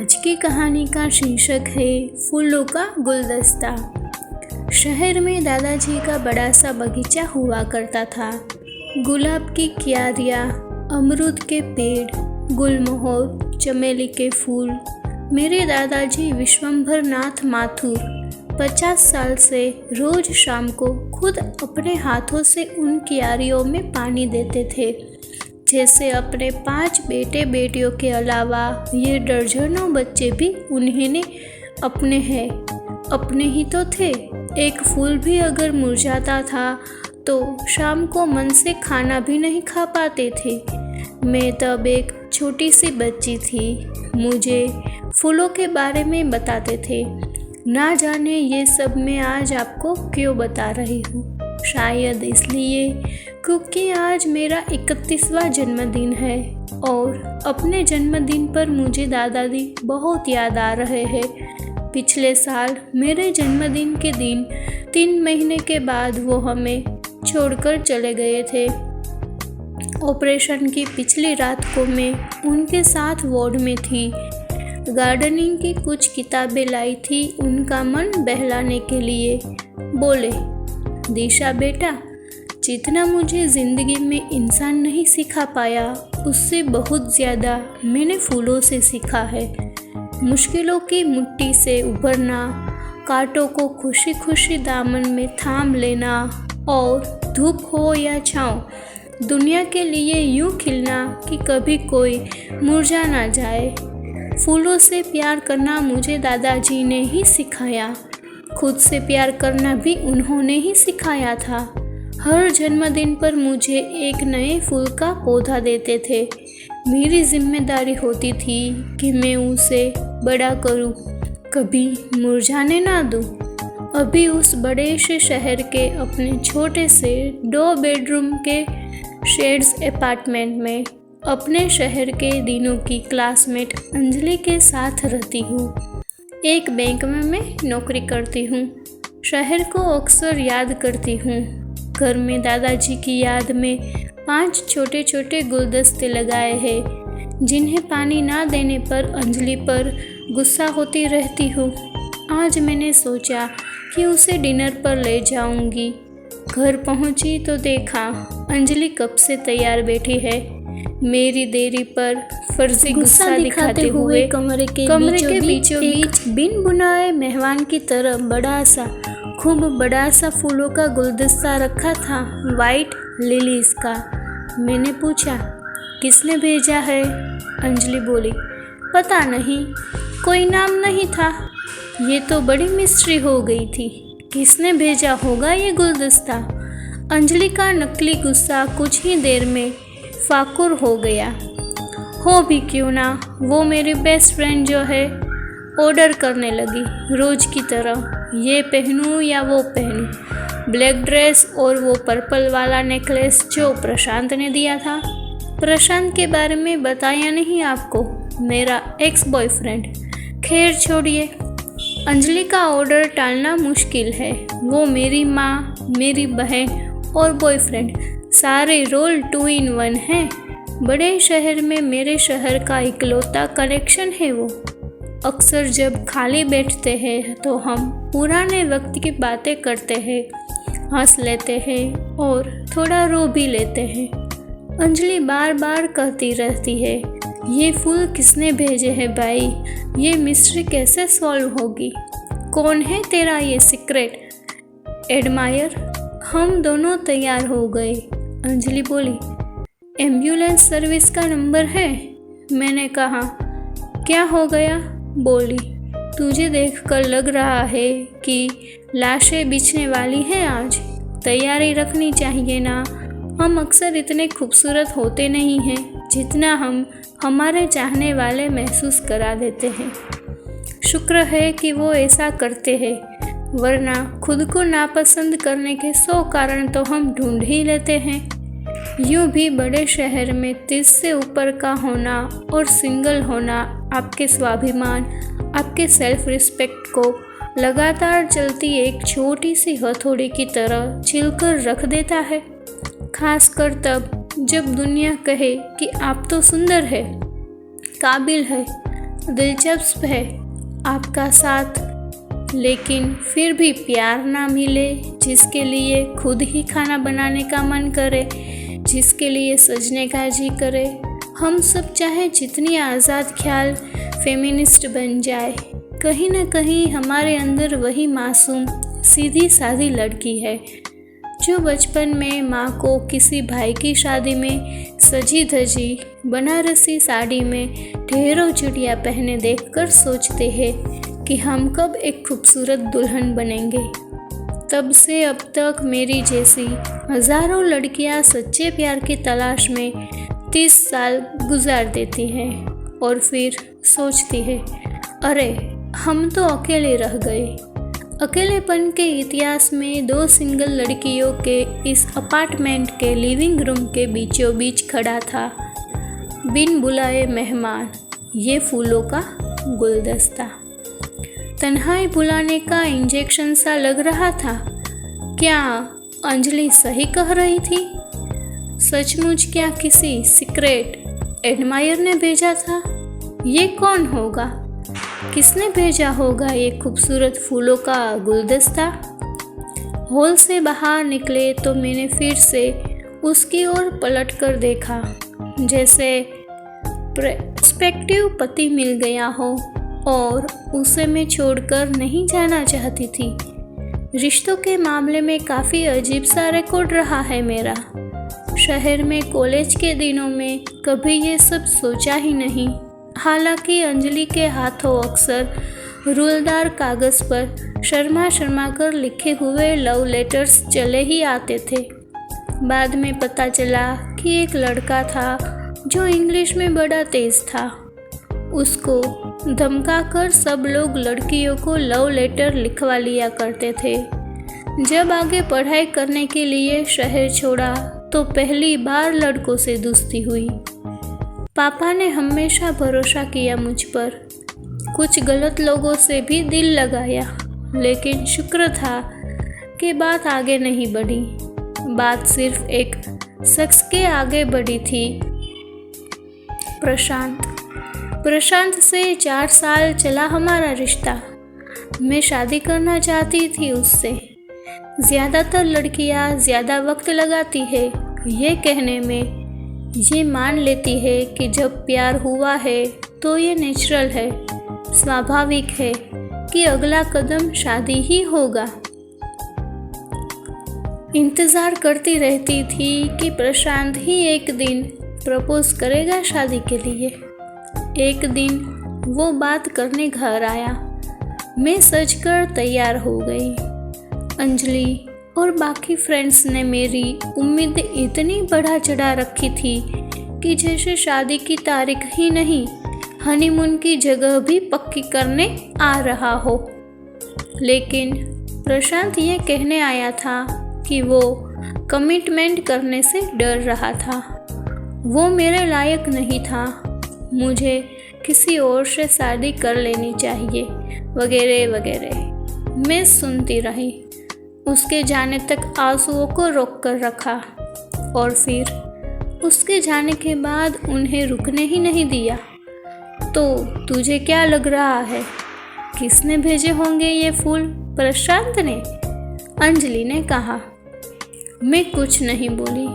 आज की कहानी का शीर्षक है फूलों का गुलदस्ता। शहर में दादाजी का बड़ा सा बगीचा हुआ करता था। गुलाब की क्यारियाँ, अमरूद के पेड़, गुलमोहर, चमेली के फूल। मेरे दादाजी विश्वंभर नाथ माथुर 50 साल से रोज शाम को खुद अपने हाथों से उन क्यारियों में पानी देते थे। जैसे अपने 5 बेटे बेटियों के अलावा ये दर्जनों बच्चे भी उन्हीं ने अपने हैं। अपने ही तो थे। एक फूल भी अगर मुरझाता था तो शाम को मन से खाना भी नहीं खा पाते थे। मैं तब एक छोटी सी बच्ची थी। मुझे फूलों के बारे में बताते थे। ना जाने ये सब मैं आज आपको क्यों बता रही हूँ। शायद इसलिए क्योंकि आज मेरा 31वां जन्मदिन है और अपने जन्मदिन पर मुझे दादाजी बहुत याद आ रहे हैं। पिछले साल मेरे जन्मदिन के दिन 3 महीने के बाद वो हमें छोड़कर चले गए थे। ऑपरेशन की पिछली रात को मैं उनके साथ वार्ड में थी। गार्डनिंग की कुछ किताबें लाई थी उनका मन बहलाने के लिए। बोले, दिशा बेटा, जितना मुझे ज़िंदगी में इंसान नहीं सिखा पाया उससे बहुत ज़्यादा मैंने फूलों से सीखा है। मुश्किलों की मुट्ठी से उभरना, कांटों को खुशी खुशी दामन में थाम लेना और धूप हो या छाँव, दुनिया के लिए यूँ खिलना कि कभी कोई मुरझा ना जाए। फूलों से प्यार करना मुझे दादाजी ने ही सिखाया। खुद से प्यार करना भी उन्होंने ही सिखाया था। हर जन्मदिन पर मुझे एक नए फूल का पौधा देते थे। मेरी जिम्मेदारी होती थी कि मैं उसे बड़ा करूं, कभी मुरझाने ना दूं। अभी उस बड़े से शहर के अपने छोटे से 2 बेडरूम के शेड्स अपार्टमेंट में अपने शहर के दिनों की क्लासमेट अंजलि के साथ रहती हूँ। एक बैंक में मैं नौकरी करती हूँ। शहर को अक्सर याद करती हूँ। घर में दादाजी की याद में 5 छोटे छोटे गुलदस्ते लगाए हैं जिन्हें पानी ना देने पर अंजलि पर गुस्सा होती रहती हूँ। आज मैंने सोचा कि उसे डिनर पर ले जाऊंगी। घर पहुंची तो देखा अंजलि कब से तैयार बैठी है। मेरी देरी पर फर्जी गुस्सा दिखाते हुए कमरे के बीचों बीच बिन बुनाए मेहमान की तरह खूब बड़ा सा फूलों का गुलदस्ता रखा था, वाइट लिलीज का। मैंने पूछा, किसने भेजा है? अंजलि बोली, पता नहीं, कोई नाम नहीं था। ये तो बड़ी मिस्ट्री हो गई थी। किसने भेजा होगा ये गुलदस्ता? अंजलि का नकली गुस्सा कुछ ही देर में फाकुर हो गया। हो भी क्यों ना, वो मेरी बेस्ट फ्रेंड जो है। ऑर्डर करने लगी रोज की तरह, ये पहनूं या वो पहनूं, ब्लैक ड्रेस और वो पर्पल वाला नेकलेस जो प्रशांत ने दिया था। प्रशांत के बारे में बताया नहीं आपको, मेरा एक्स बॉयफ्रेंड। खैर छोड़िए, अंजलि का ऑर्डर टालना मुश्किल है। वो मेरी माँ, मेरी बहन और बॉयफ्रेंड, सारे रोल 2 in 1 हैं। बड़े शहर में मेरे शहर का इकलौता कनेक्शन है वो। अक्सर जब खाली बैठते हैं तो हम पुराने वक्त की बातें करते हैं, हंस लेते हैं और थोड़ा रो भी लेते हैं। अंजलि बार बार कहती रहती है, ये फूल किसने भेजे हैं भाई? ये मिस्ट्री कैसे सॉल्व होगी? कौन है तेरा ये सीक्रेट एडमायर? हम दोनों तैयार हो गए। अंजलि बोली, एम्बुलेंस सर्विस का नंबर है? मैंने कहा, क्या हो गया? बोली, तुझे देखकर लग रहा है कि लाशें बिछने वाली हैं आज। तैयारी रखनी चाहिए ना। हम अक्सर इतने खूबसूरत होते नहीं हैं जितना हम हमारे चाहने वाले महसूस करा देते हैं। शुक्र है कि वो ऐसा करते हैं, वरना खुद को नापसंद करने के 100 कारण तो हम ढूंढ ही लेते हैं। यूँ भी बड़े शहर में 30 से ऊपर का होना और सिंगल होना आपके स्वाभिमान, आपके सेल्फ रिस्पेक्ट को लगातार चलती एक छोटी सी हथौड़ी की तरह छिलकर रख देता है। खासकर तब जब दुनिया कहे कि आप तो सुंदर है, काबिल है, दिलचस्प है आपका साथ, लेकिन फिर भी प्यार ना मिले, जिसके लिए खुद ही खाना बनाने का मन करे, जिसके लिए सजने का जी करे। हम सब चाहे जितनी आज़ाद ख्याल फेमिनिस्ट बन जाए, कहीं ना कहीं हमारे अंदर वही मासूम सीधी सादी लड़की है जो बचपन में माँ को किसी भाई की शादी में सजी धजी बनारसी साड़ी में ढेरों चुड़िया पहने देखकर सोचते हैं कि हम कब एक खूबसूरत दुल्हन बनेंगे। तब से अब तक मेरी जैसी हज़ारों लड़कियां सच्चे प्यार की तलाश में 30 साल गुजार देती हैं और फिर सोचती है, अरे हम तो अकेले रह गए। अकेलेपन के इतिहास में 2 सिंगल लड़कियों के इस अपार्टमेंट के लिविंग रूम के बीचों बीच खड़ा था बिन बुलाए मेहमान, ये फूलों का गुलदस्ता। तन्हाई बुलाने का इंजेक्शन सा लग रहा था। क्या अंजलि सही कह रही थी? सचमुच क्या किसी सीक्रेट एडमायर ने भेजा था? ये कौन होगा? किसने भेजा होगा ये खूबसूरत फूलों का गुलदस्ता? हॉल से बाहर निकले तो मैंने फिर से उसकी ओर पलट कर देखा, जैसे प्रोस्पेक्टिव पति मिल गया हो और उसे मैं छोड़कर नहीं जाना चाहती थी। रिश्तों के मामले में काफ़ी अजीब सा रिकॉर्ड रहा है मेरा। शहर में कॉलेज के दिनों में कभी ये सब सोचा ही नहीं। हालांकि अंजलि के हाथों अक्सर रूलदार कागज़ पर शर्मा शर्मा कर लिखे हुए लव लेटर्स चले ही आते थे। बाद में पता चला कि एक लड़का था जो इंग्लिश में बड़ा तेज़ था। उसको धमकाकर सब लोग लड़कियों को लव लेटर लिखवा लिया करते थे। जब आगे पढ़ाई करने के लिए शहर छोड़ा तो पहली बार लड़कों से दोस्ती हुई। पापा ने हमेशा भरोसा किया मुझ पर। कुछ गलत लोगों से भी दिल लगाया, लेकिन शुक्र था कि बात आगे नहीं बढ़ी। बात सिर्फ एक शख्स के आगे बढ़ी थी, प्रशांत से 4 साल चला हमारा रिश्ता। मैं शादी करना चाहती थी उससे। ज़्यादातर लड़कियां ज़्यादा वक्त लगाती है ये कहने में, ये मान लेती है कि जब प्यार हुआ है तो ये नेचुरल है, स्वाभाविक है कि अगला कदम शादी ही होगा। इंतज़ार करती रहती थी कि प्रशांत ही एक दिन प्रपोज करेगा शादी के लिए। एक दिन वो बात करने घर आया। मैं सजकर तैयार हो गई। अंजलि और बाकी फ्रेंड्स ने मेरी उम्मीद इतनी बढ़ा चढ़ा रखी थी कि जैसे शादी की तारीख ही नहीं, हनीमून की जगह भी पक्की करने आ रहा हो। लेकिन प्रशांत ये कहने आया था कि वो कमिटमेंट करने से डर रहा था। वो मेरे लायक नहीं था, मुझे किसी और से शादी कर लेनी चाहिए, वगैरह वगैरह। मैं सुनती रही। उसके जाने तक आंसुओं को रोक कर रखा और फिर उसके जाने के बाद उन्हें रुकने ही नहीं दिया। तो तुझे क्या लग रहा है, किसने भेजे होंगे ये फूल? प्रशांत ने? अंजलि ने कहा। मैं कुछ नहीं बोली।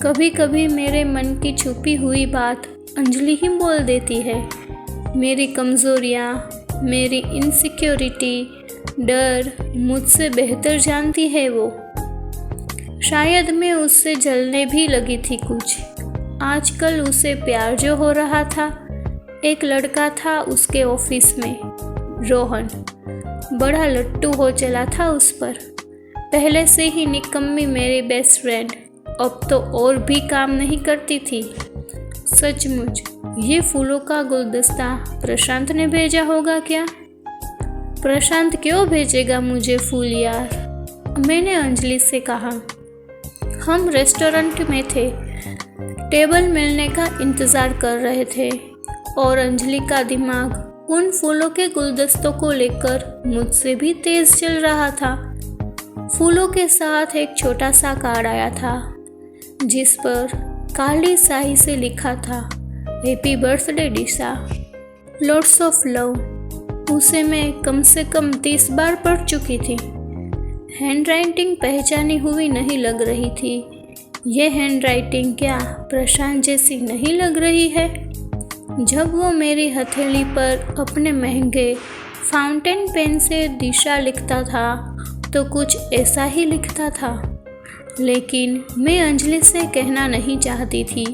कभी कभी मेरे मन की छुपी हुई बात अंजलि ही बोल देती है। मेरी कमज़ोरियाँ, मेरी इनसिक्योरिटी, डर मुझसे बेहतर जानती है वो। शायद मैं उससे जलने भी लगी थी कुछ। आजकल उसे प्यार जो हो रहा था, एक लड़का था उसके ऑफिस में, रोहन, बड़ा लट्टू हो चला था उस पर। पहले से ही निकम्मी मेरी बेस्ट फ्रेंड, अब तो और भी काम नहीं करती थी। सचमुच ये फूलों का गुलदस्ता प्रशांत ने भेजा होगा क्या? प्रशांत क्यों भेजेगा मुझे फूल यार? मैंने अंजलि से कहा। हम रेस्टोरेंट में थे, टेबल मिलने का इंतज़ार कर रहे थे और अंजलि का दिमाग उन फूलों के गुलदस्तों को लेकर मुझसे भी तेज़ चल रहा था। फूलों के साथ एक छोटा सा कार्ड आया था जिस पर काली स्याही से लिखा था, happy birthday Disha. Lots of love, उसे मैं कम से कम 30 बार पढ़ चुकी थी। हैंडराइटिंग पहचानी हुई नहीं लग रही थी। ये हैंडराइटिंग क्या प्रशांत जैसी नहीं लग रही है? जब वो मेरी हथेली पर अपने महंगे फाउंटेन पेन से दिशा लिखता था तो कुछ ऐसा ही लिखता था, लेकिन मैं अंजलि से कहना नहीं चाहती थी।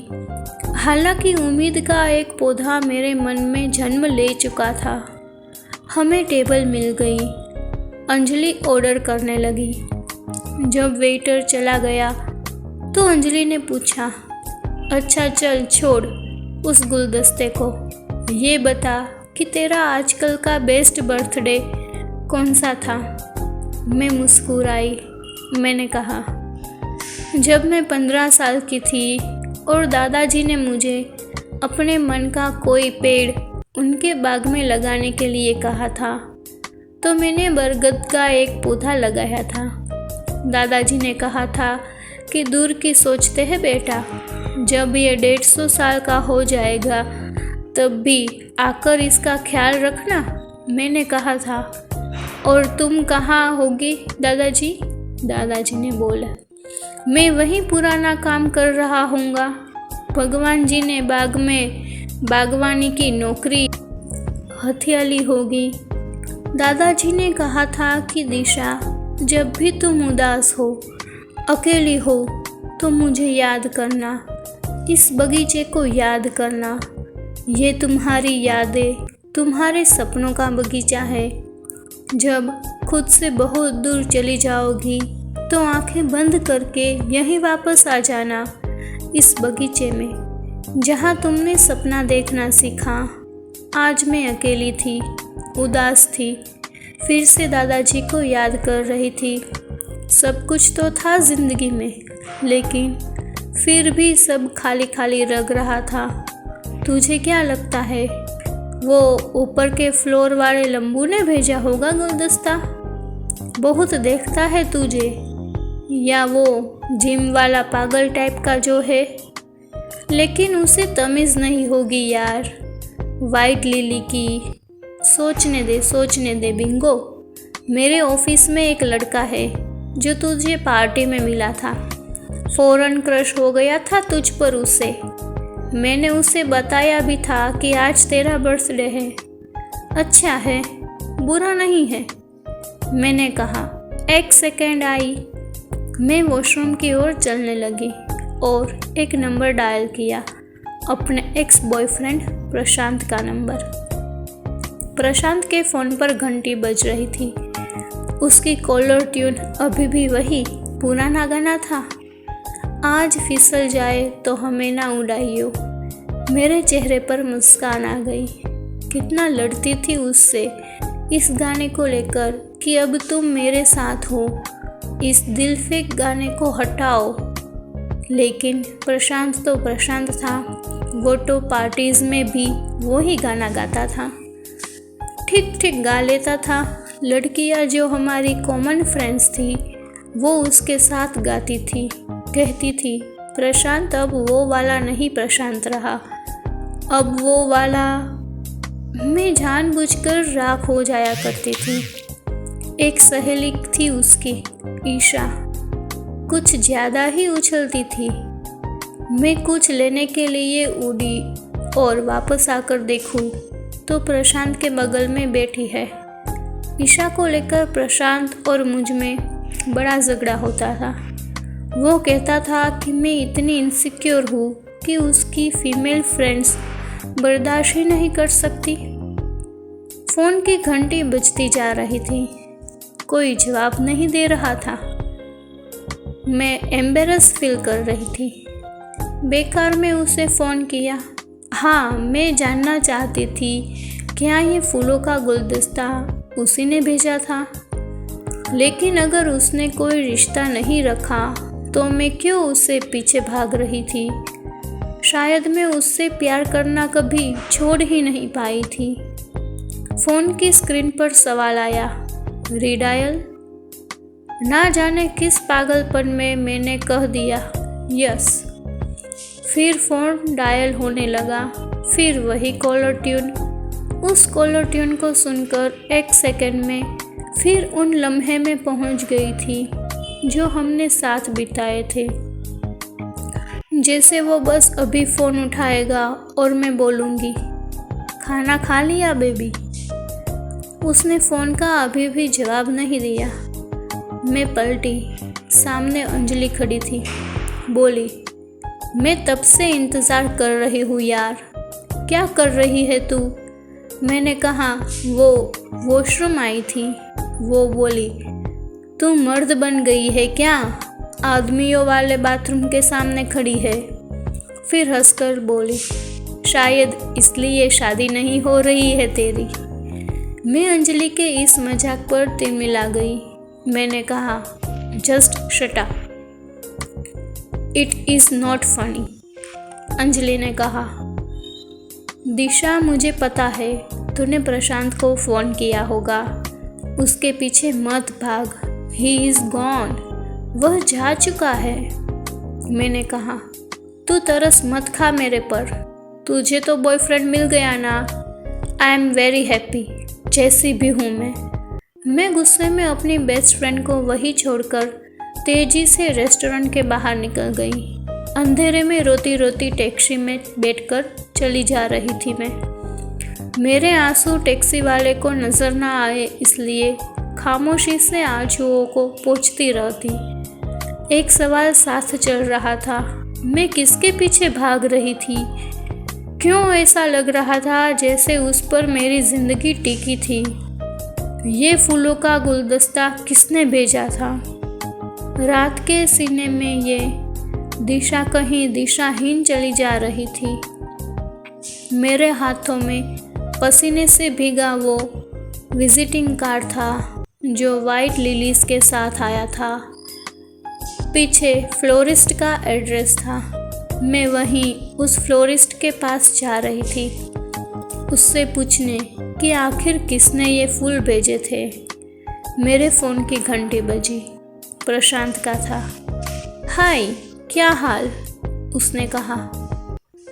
हालांकि उम्मीद का एक पौधा मेरे मन में जन्म ले चुका था। हमें टेबल मिल गई। अंजलि ऑर्डर करने लगी। जब वेटर चला गया तो अंजलि ने पूछा, अच्छा चल छोड़ उस गुलदस्ते को, ये बता कि तेरा आजकल का बेस्ट बर्थडे कौन सा था? मैं मुस्कुराई। मैंने कहा, जब मैं 15 साल की थी और दादाजी ने मुझे अपने मन का कोई पेड़ उनके बाग में लगाने के लिए कहा था तो मैंने बरगद का एक पौधा लगाया था। दादाजी ने कहा था कि दूर की सोचते हैं बेटा, जब ये 150 साल का हो जाएगा तब भी आकर इसका ख्याल रखना। मैंने कहा था, और तुम कहाँ होगी दादाजी? दादाजी ने बोला, मैं वहीं पुराना काम कर रहा हूँगा। भगवान जी ने बाग में बागवानी की नौकरी हथियाली होगी। दादाजी ने कहा था कि दिशा, जब भी तुम उदास हो, अकेली हो, तो मुझे याद करना, इस बगीचे को याद करना। ये तुम्हारी यादें, तुम्हारे सपनों का बगीचा है। जब खुद से बहुत दूर चली जाओगी तो आंखें बंद करके यहीं वापस आ जाना, इस बगीचे में जहाँ तुमने सपना देखना सीखा। आज मैं अकेली थी, उदास थी, फिर से दादाजी को याद कर रही थी। सब कुछ तो था जिंदगी में, लेकिन फिर भी सब खाली खाली लग रहा था। तुझे क्या लगता है वो ऊपर के फ्लोर वाले लंबू ने भेजा होगा गुलदस्ता? बहुत देखता है तुझे, या वो जिम वाला पागल टाइप का जो है? लेकिन उसे तमीज़ नहीं होगी यार, वाइट लिली की। सोचने दे बिंगो। मेरे ऑफिस में एक लड़का है जो तुझे पार्टी में मिला था, फौरन क्रश हो गया था तुझ पर उसे। मैंने उसे बताया भी था कि आज तेरा बर्थडे है। अच्छा है, बुरा नहीं है, मैंने कहा। एक सेकेंड आई। मैं वॉशरूम की ओर चलने लगी और एक नंबर डायल किया, अपने एक्स बॉयफ्रेंड प्रशांत का नंबर। प्रशांत के फ़ोन पर घंटी बज रही थी। उसकी कॉलर ट्यून अभी भी वही पुराना गाना था, आज फिसल जाए तो हमें ना उड़ाइयो। मेरे चेहरे पर मुस्कान आ गई। कितना लड़ती थी उससे इस गाने को लेकर कि अब तुम मेरे साथ हो, इस दिल फेंक गाने को हटाओ। लेकिन प्रशांत तो प्रशांत था, वो तो पार्टीज में भी वो ही गाना गाता था, ठीक ठीक गा लेता था। लड़कियां जो हमारी कॉमन फ्रेंड्स थी वो उसके साथ गाती थी, कहती थी प्रशांत अब वो वाला नहीं प्रशांत रहा, अब वो वाला। मैं जानबूझकर राख हो जाया करती थी। एक सहेली थी उसकी, ईशा, कुछ ज़्यादा ही उछलती थी। मैं कुछ लेने के लिए उड़ी और वापस आकर देखूं तो प्रशांत के बगल में बैठी है। ईशा को लेकर प्रशांत और मुझ में बड़ा झगड़ा होता था। वो कहता था कि मैं इतनी इनसिक्योर हूँ कि उसकी फीमेल फ्रेंड्स बर्दाश्त ही नहीं कर सकती। फ़ोन की घंटी बजती जा रही थी, कोई जवाब नहीं दे रहा था। मैं एम्बेरस फील कर रही थी। बेकार में उसे फ़ोन किया। हाँ, मैं जानना चाहती थी क्या ये फूलों का गुलदस्ता उसी ने भेजा था। लेकिन अगर उसने कोई रिश्ता नहीं रखा तो मैं क्यों उससे पीछे भाग रही थी? शायद मैं उससे प्यार करना कभी छोड़ ही नहीं पाई थी। फ़ोन की स्क्रीन पर सवाल आया, रीडायल। ना जाने किस पागलपन में मैंने कह दिया यस। फिर फ़ोन डायल होने लगा, फिर वही कॉलर ट्यून। उस कॉलर ट्यून को सुनकर एक सेकंड में फिर उन लम्हे में पहुंच गई थी जो हमने साथ बिताए थे। जैसे वो बस अभी फ़ोन उठाएगा और मैं बोलूँगी, खाना खा लिया बेबी। उसने फ़ोन का अभी भी जवाब नहीं दिया। मैं पलटी, सामने अंजलि खड़ी थी। बोली, मैं तब से इंतज़ार कर रही हूँ यार, क्या कर रही है तू? मैंने कहा, वो वॉशरूम आई थी। वो बोली, तू मर्द बन गई है क्या? आदमियों वाले बाथरूम के सामने खड़ी है। फिर हंसकर बोली, शायद इसलिए शादी नहीं हो रही है तेरी। मैं अंजलि के इस मजाक पर तिलमिला गई। मैंने कहा, just shut up, it is not funny. Anjali ने कहा, दिशा मुझे पता है तूने प्रशांत को फ़ोन किया होगा, उसके पीछे मत भाग, ही इज़ गॉन, वह जा चुका है। मैंने कहा, तू तरस मत खा मेरे पर, तुझे तो बॉयफ्रेंड मिल गया ना। आई एम वेरी हैप्पी, जैसी भी हूँ मैं गुस्से में अपनी बेस्ट फ्रेंड को वहीं छोड़कर तेजी से रेस्टोरेंट के बाहर निकल गई। अंधेरे में रोती रोती टैक्सी में बैठकर चली जा रही थी मैं। मेरे आंसू टैक्सी वाले को नजर ना आए इसलिए खामोशी से आंसुओं को पोंछती रहती। एक सवाल साथ चल रहा था, मैं किसके पीछे भाग रही थी? क्यों ऐसा लग रहा था जैसे उस पर मेरी जिंदगी टिकी थी? ये फूलों का गुलदस्ता किसने भेजा था? रात के सीने में ये दिशा कहीं दिशाहीन चली जा रही थी। मेरे हाथों में पसीने से भीगा वो विजिटिंग कार्ड था जो वाइट लिलीज के साथ आया था। पीछे फ्लोरिस्ट का एड्रेस था। मैं वहीं उस फ्लोरिस्ट के पास जा रही थी, उससे पूछने कि आखिर किसने ये फूल भेजे थे। मेरे फ़ोन की घंटी बजी। प्रशांत का था। हाय, क्या हाल? उसने कहा।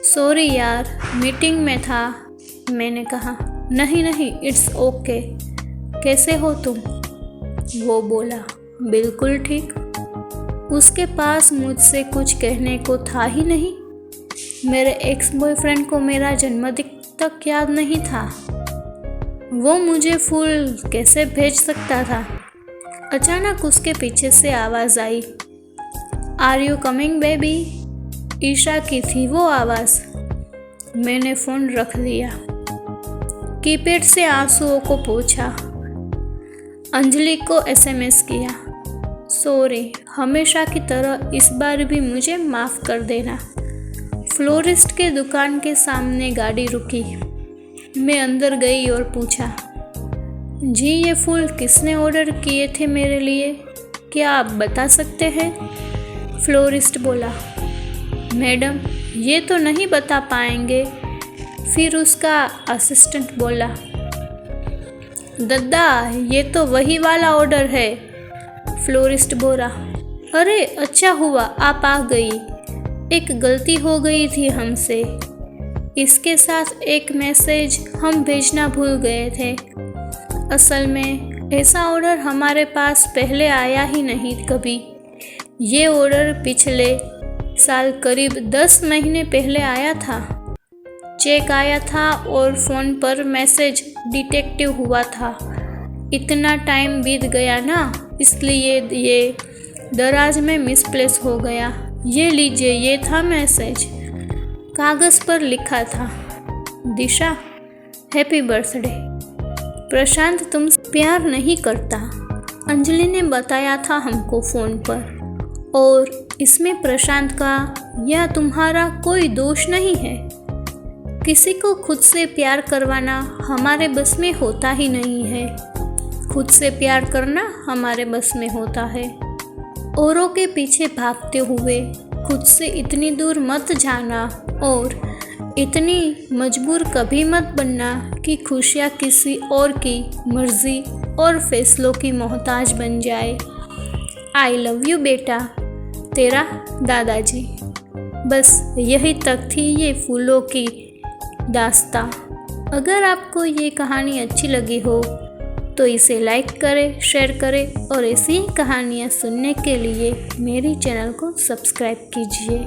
सॉरी यार, मीटिंग में था। मैंने कहा, नहीं इट्स ओके। कैसे हो तुम? वो बोला, बिल्कुल ठीक। उसके पास मुझसे कुछ कहने को था ही नहीं। मेरे एक्स बॉयफ्रेंड को मेरा जन्मदिन तक याद नहीं था। वो मुझे फूल कैसे भेज सकता था? अचानक उसके पीछे से आवाज़ आई, are you coming baby? Isha की थी वो आवाज़। मैंने फ़ोन रख लिया, कीपैड से आंसुओं को पोंछा। अंजलि को एसएमएस किया, सॉरी, हमेशा की तरह इस बार भी मुझे माफ़ कर देना। फ्लोरिस्ट के दुकान के सामने गाड़ी रुकी। मैं अंदर गई और पूछा, जी ये फूल किसने ऑर्डर किए थे मेरे लिए, क्या आप बता सकते हैं? फ्लोरिस्ट बोला, मैडम ये तो नहीं बता पाएंगे। फिर उसका असिस्टेंट बोला, दद्दा ये तो वही वाला ऑर्डर है। फ्लोरिस्ट बोला, अरे अच्छा हुआ आप आ गई, एक गलती हो गई थी हमसे। इसके साथ एक मैसेज हम भेजना भूल गए थे। असल में ऐसा ऑर्डर हमारे पास पहले आया ही नहीं कभी। ये ऑर्डर पिछले साल करीब 10 महीने पहले आया था। चेक आया था और फ़ोन पर मैसेज डिटेक्टिव हुआ था। इतना टाइम बीत गया ना, इसलिए ये दराज में मिसप्लेस हो गया। ये लीजिए, ये था मैसेज। कागज़ पर लिखा था, दिशा हैप्पी बर्थडे। प्रशांत तुमसे प्यार नहीं करता, अंजलि ने बताया था हमको फ़ोन पर, और इसमें प्रशांत का या तुम्हारा कोई दोष नहीं है। किसी को खुद से प्यार करवाना हमारे बस में होता ही नहीं है, खुद से प्यार करना हमारे बस में होता है। औरों के पीछे भागते हुए खुद से इतनी दूर मत जाना और इतनी मजबूर कभी मत बनना कि खुशियाँ किसी और की मर्जी और फैसलों की मोहताज बन जाए। आई लव यू बेटा, तेरा दादाजी। बस यही तक थी ये फूलों की दास्तां। अगर आपको ये कहानी अच्छी लगी हो तो इसे लाइक करें, शेयर करें और ऐसी ही कहानियाँ सुनने के लिए मेरे चैनल को सब्सक्राइब कीजिए।